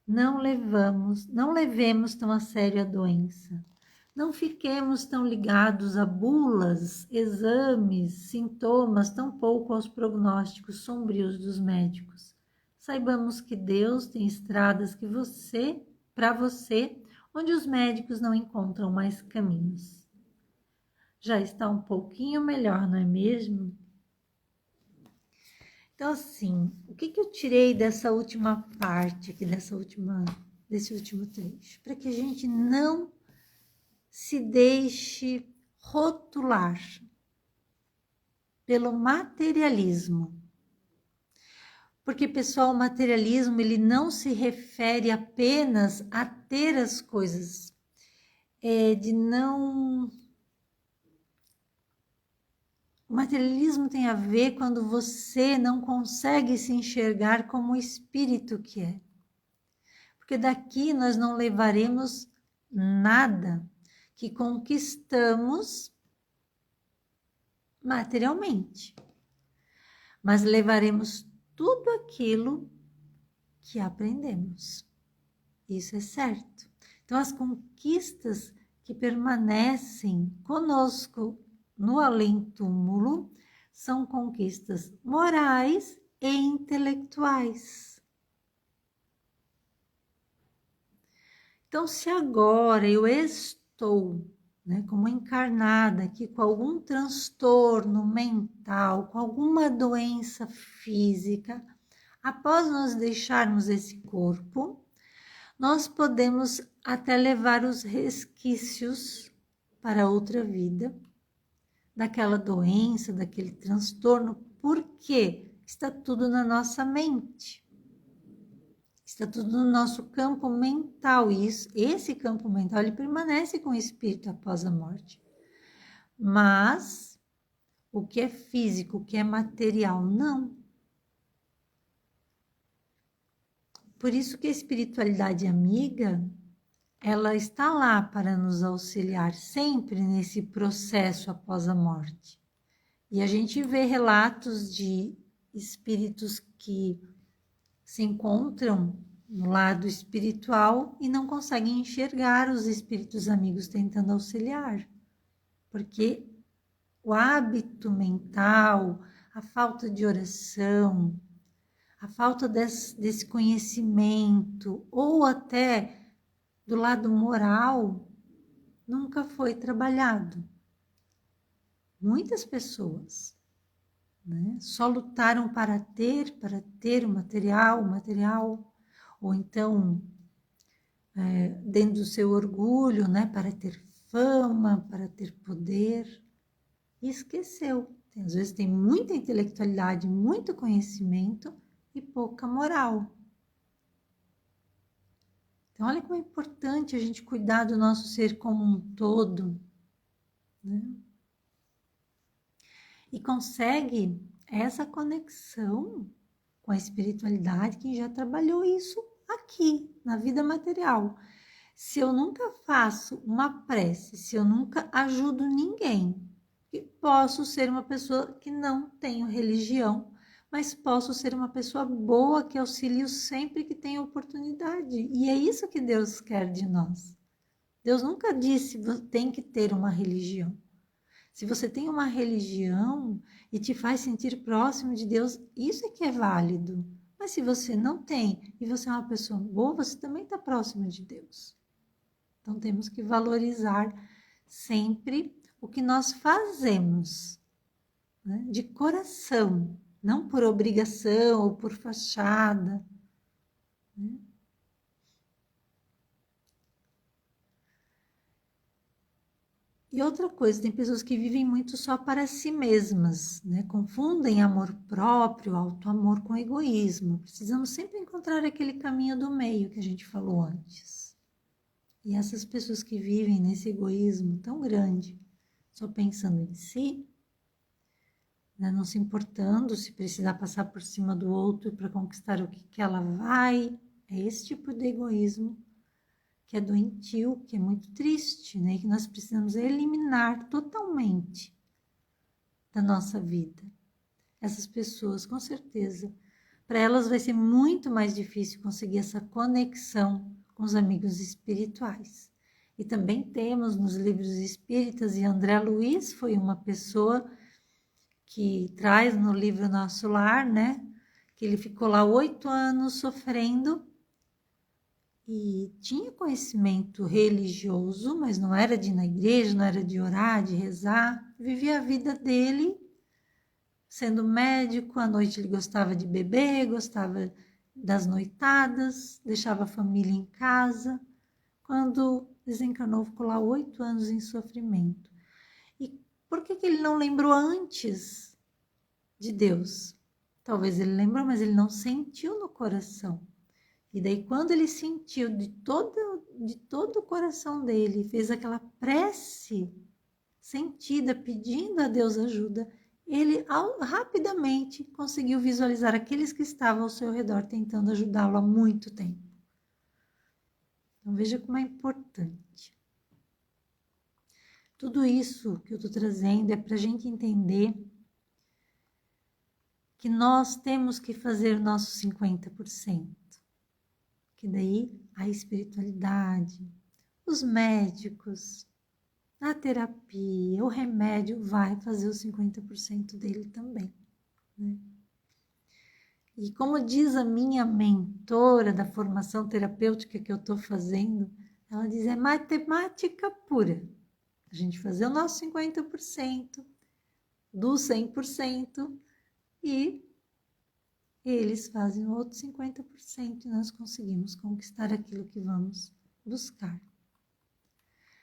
Não levemos tão a sério a doença. Não fiquemos tão ligados a bulas, exames, sintomas, tampouco aos prognósticos sombrios dos médicos. Saibamos que Deus tem estradas para você, onde os médicos não encontram mais caminhos. Já está um pouquinho melhor, não é mesmo? Então, assim, o que eu tirei dessa última parte aqui, desse último trecho? Para que a gente não se deixe rotular pelo materialismo. Porque, pessoal, o materialismo, ele não se refere apenas a ter as coisas, materialismo tem a ver quando você não consegue se enxergar como o espírito que é. Porque daqui nós não levaremos nada que conquistamos materialmente, mas levaremos tudo aquilo que aprendemos. Isso é certo. Então, as conquistas que permanecem conosco no além-túmulo são conquistas morais e intelectuais. Então, se agora eu estou, como encarnada aqui com algum transtorno mental, com alguma doença física, após nós deixarmos esse corpo, nós podemos até levar os resquícios para outra vida, daquela doença, daquele transtorno, porque está tudo na nossa mente. Está tudo no nosso campo mental. E esse campo mental ele permanece com o espírito após a morte. Mas o que é físico, o que é material, não. Por isso que a espiritualidade amiga, ela está lá para nos auxiliar sempre nesse processo após a morte. E a gente vê relatos de espíritos que se encontram no lado espiritual e não conseguem enxergar os espíritos amigos tentando auxiliar. Porque o hábito mental, a falta de oração, a falta desse conhecimento ou até do lado moral nunca foi trabalhado. Muitas pessoas só lutaram para ter o material, ou então dentro do seu orgulho, para ter fama, para ter poder, e esqueceu. Às vezes tem muita intelectualidade, muito conhecimento e pouca moral. Então, olha como é importante a gente cuidar do nosso ser como um todo, E consegue essa conexão com a espiritualidade quem já trabalhou isso aqui, na vida material. Se eu nunca faço uma prece, se eu nunca ajudo ninguém, posso ser uma pessoa que não tenho religião, mas posso ser uma pessoa boa que auxilio sempre que tenho oportunidade. E é isso que Deus quer de nós. Deus nunca disse que tem que ter uma religião. Se você tem uma religião e te faz sentir próximo de Deus, isso é que é válido. Mas se você não tem e você é uma pessoa boa, você também está próximo de Deus. Então temos que valorizar sempre o que nós fazemos, de coração, não por obrigação ou por fachada. E outra coisa, tem pessoas que vivem muito só para si mesmas, confundem amor próprio, auto-amor com egoísmo. Precisamos sempre encontrar aquele caminho do meio que a gente falou antes. E essas pessoas que vivem nesse egoísmo tão grande, só pensando em si, não se importando se precisar passar por cima do outro para conquistar o que ela vai, é esse tipo de egoísmo que é doentio, que é muito triste, e que nós precisamos eliminar totalmente da nossa vida. Essas pessoas, com certeza, para elas vai ser muito mais difícil conseguir essa conexão com os amigos espirituais. E também temos nos livros espíritas, e André Luiz foi uma pessoa que traz no livro Nosso Lar, que ele ficou lá 8 anos sofrendo e tinha conhecimento religioso, mas não era de ir na igreja, não era de orar, de rezar, vivia a vida dele, sendo médico, à noite ele gostava de beber, gostava das noitadas, deixava a família em casa. Quando desencarnou, ficou lá 8 anos em sofrimento. E por que ele não lembrou antes de Deus? Talvez ele lembrou, mas ele não sentiu no coração. E daí, quando ele sentiu de todo o coração dele, fez aquela prece sentida, pedindo a Deus ajuda, ele rapidamente conseguiu visualizar aqueles que estavam ao seu redor tentando ajudá-lo há muito tempo. Então veja como é importante. Tudo isso que eu estou trazendo é para a gente entender que nós temos que fazer o nosso 50%. Que daí a espiritualidade, os médicos, a terapia, o remédio vai fazer os 50% dele também, né? E como diz a minha mentora da formação terapêutica que eu estou fazendo, ela diz, é matemática pura. A gente fazer o nosso 50% do 100% e eles fazem o outro 50% e nós conseguimos conquistar aquilo que vamos buscar.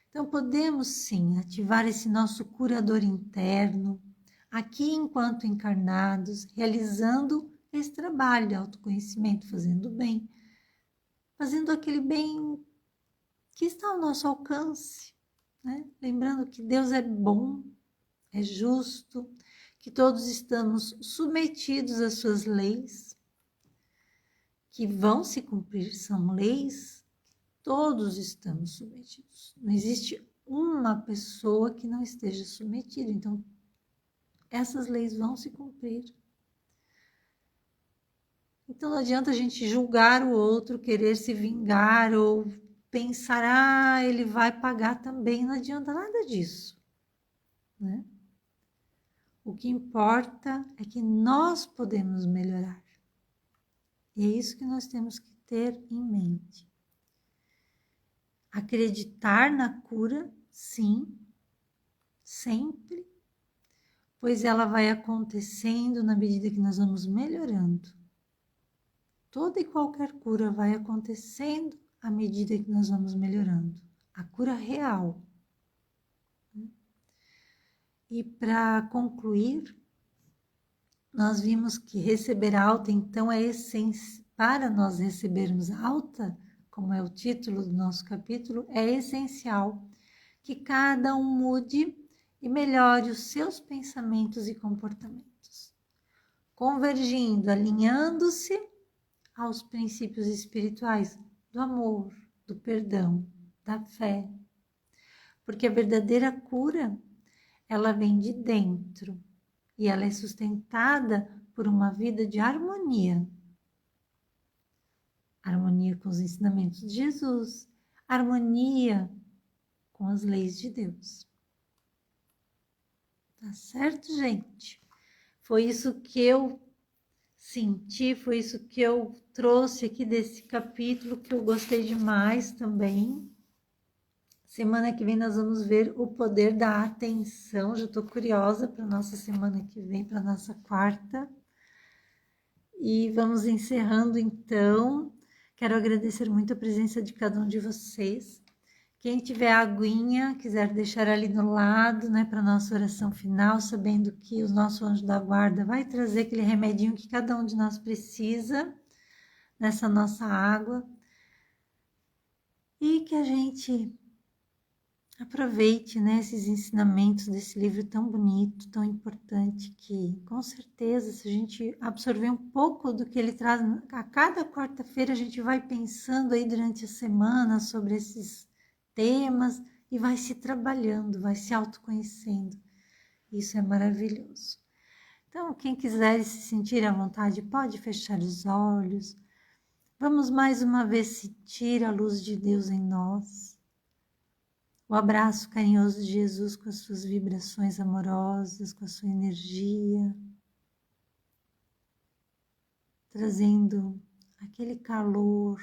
Então, podemos sim ativar esse nosso curador interno, aqui enquanto encarnados, realizando esse trabalho de autoconhecimento, fazendo bem, fazendo aquele bem que está ao nosso alcance, né? Lembrando que Deus é bom, é justo, que todos estamos submetidos às suas leis, que vão se cumprir, são leis, todos estamos submetidos. Não existe uma pessoa que não esteja submetida, então essas leis vão se cumprir. Então não adianta a gente julgar o outro, querer se vingar ou pensar, ele vai pagar também, não adianta nada disso, né? O que importa é que nós podemos melhorar. E é isso que nós temos que ter em mente. Acreditar na cura, sim, sempre, pois ela vai acontecendo na medida que nós vamos melhorando. Toda e qualquer cura vai acontecendo à medida que nós vamos melhorando. A cura real. E para concluir, nós vimos que receber alta, então, é essencial. Para nós recebermos alta, como é o título do nosso capítulo, é essencial que cada um mude e melhore os seus pensamentos e comportamentos, convergindo, alinhando-se aos princípios espirituais do amor, do perdão, da fé. Porque a verdadeira cura, ela vem de dentro e ela é sustentada por uma vida de harmonia. Harmonia com os ensinamentos de Jesus, harmonia com as leis de Deus. Tá certo, gente? Foi isso que eu senti, foi isso que eu trouxe aqui desse capítulo, que eu gostei demais também. Semana que vem nós vamos ver o poder da atenção. Já estou curiosa para a nossa semana que vem, para a nossa quarta. E vamos encerrando então. Quero agradecer muito a presença de cada um de vocês. Quem tiver aguinha, quiser deixar ali no lado, né, para nossa oração final, sabendo que o nosso anjo da guarda vai trazer aquele remedinho que cada um de nós precisa nessa nossa água. E que a gente aproveite, né, esses ensinamentos desse livro tão bonito, tão importante, que com certeza, se a gente absorver um pouco do que ele traz, a cada quarta-feira a gente vai pensando aí durante a semana sobre esses temas e vai se trabalhando, vai se autoconhecendo. Isso é maravilhoso. Então, quem quiser se sentir à vontade, pode fechar os olhos. Vamos mais uma vez sentir a luz de Deus em nós. O abraço carinhoso de Jesus com as suas vibrações amorosas, com a sua energia, trazendo aquele calor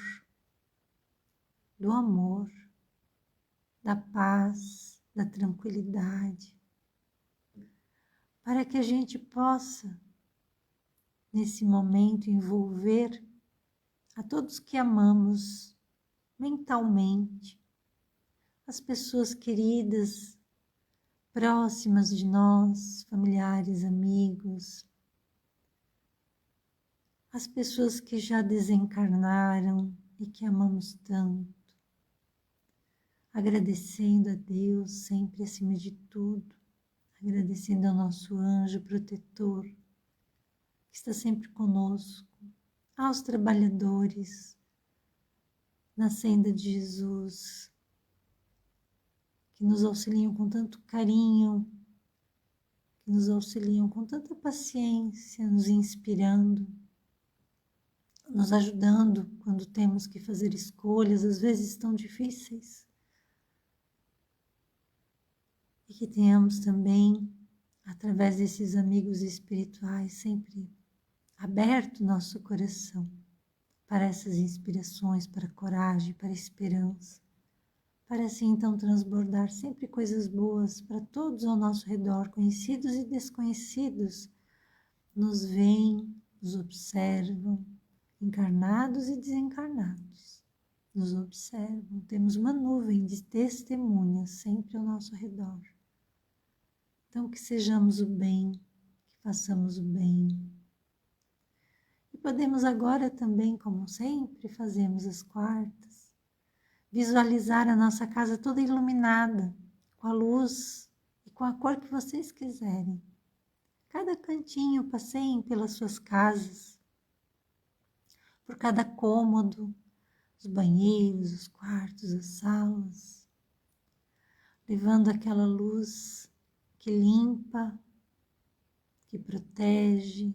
do amor, da paz, da tranquilidade, para que a gente possa, nesse momento, envolver a todos que amamos mentalmente, as pessoas queridas, próximas de nós, familiares, amigos, as pessoas que já desencarnaram e que amamos tanto, agradecendo a Deus sempre acima de tudo, agradecendo ao nosso anjo protetor, que está sempre conosco, aos trabalhadores na senda de Jesus, que nos auxiliam com tanto carinho, que nos auxiliam com tanta paciência, nos inspirando, nos ajudando quando temos que fazer escolhas, às vezes tão difíceis. E que tenhamos também, através desses amigos espirituais, sempre aberto nosso coração para essas inspirações, para coragem, para esperança, para assim então transbordar sempre coisas boas para todos ao nosso redor, conhecidos e desconhecidos, nos veem, nos observam, encarnados e desencarnados, nos observam, temos uma nuvem de testemunhas sempre ao nosso redor. Então que sejamos o bem, que façamos o bem. E podemos agora também, como sempre fazemos às quartas, visualizar a nossa casa toda iluminada, com a luz e com a cor que vocês quiserem. Cada cantinho, passeiem pelas suas casas, por cada cômodo, os banheiros, os quartos, as salas, levando aquela luz que limpa, que protege,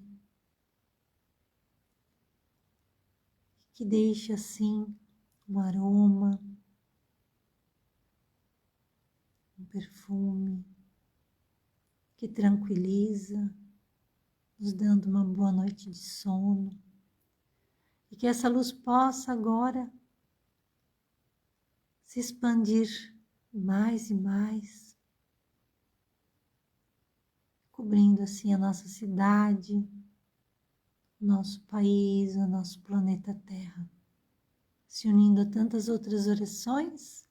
que deixa assim um aroma, um perfume, que tranquiliza, nos dando uma boa noite de sono. E que essa luz possa agora se expandir mais e mais, cobrindo assim a nossa cidade, o nosso país, o nosso planeta Terra, se unindo a tantas outras orações,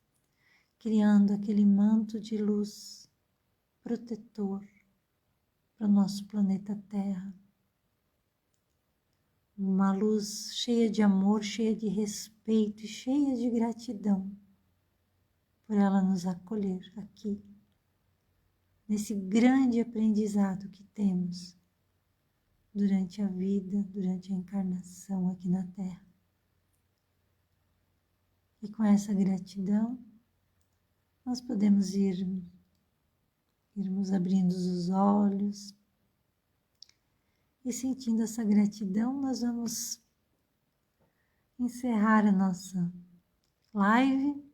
criando aquele manto de luz protetor para o nosso planeta Terra. Uma luz cheia de amor, cheia de respeito e cheia de gratidão por ela nos acolher aqui, nesse grande aprendizado que temos durante a vida, durante a encarnação aqui na Terra. E com essa gratidão, nós podemos irmos abrindo os olhos e sentindo essa gratidão, nós vamos encerrar a nossa live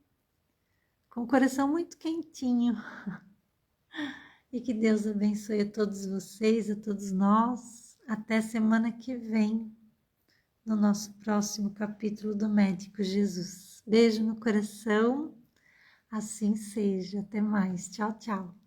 com o coração muito quentinho. E que Deus abençoe a todos vocês, a todos nós. Até semana que vem, no nosso próximo capítulo do Médico Jesus. Beijo no coração, assim seja. Até mais. Tchau, tchau.